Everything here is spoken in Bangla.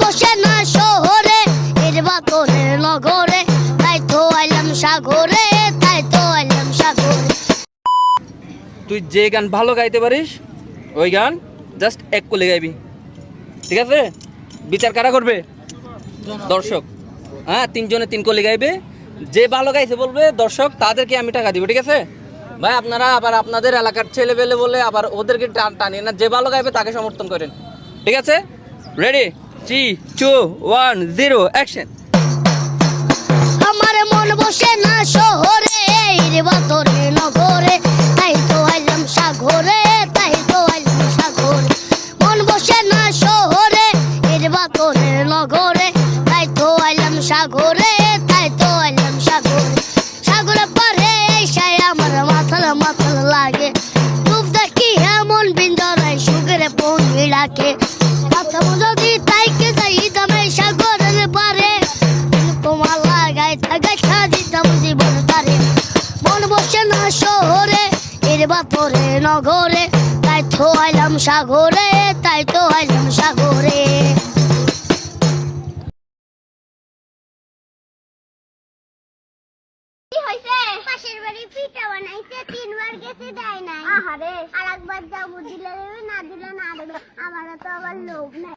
বসে না শহরে এর বাতরে নগরে তাই তো আইলাম সাগরে তাই তো আইলাম সাগরে। তুই যে গান ভালো গাইতে পারিস ওই গান জাস্ট এক কলি গাইবি, ঠিক আছে? বিচার কারা করবে? দর্শক। হ্যাঁ, তিনজনে তিন কলি গাইবে, যে ভালো গাইছে বলবে দর্শক, তাদেরকে আমি টাকা দিব, ঠিক আছে ভাই? আপনারা আবার আপনাদের এলাকার ছেলে পেলে বলে আবার ওদেরকে টানিয়ে না, যে ভালো গাইবে তাকে সমর্থন করেন, ঠিক আছে? Ready, 3, 2, 1, 0, action. আমার মন বসে না শহরে এর বাতরে নগরে তাই তো আইলাম সাগরে তাই তো আইলাম সাগরে। মন বসে না শহরে এর বাতরে নগরে তাই তো আইলাম সাগরে তাই তো আইলাম সাগরে। সাগরে পারে এসাই আমার মাথাল মাথাল লাগে, রূপ দেখি এমন বিন্দরাই সুগরে পঙ্গি ডাকে। কথা যদি তাইকে যাই দামে সাগরের পারে তোমার লাগাই থাকা দিতাম জীবন তারে। মন বসে না শহরে এর বাতরে নগরে তাই তো আইলাম সাগরে তাই তো আইলাম সাগরে। পাশের বাড়ি পিঠা বানাইছে 3 বার গেছে দেয় নাই। আহারে আরেকবার যাবো, দিলে দেবে না দিলে না দেবে, আমারও তো আবার লোভ নাই।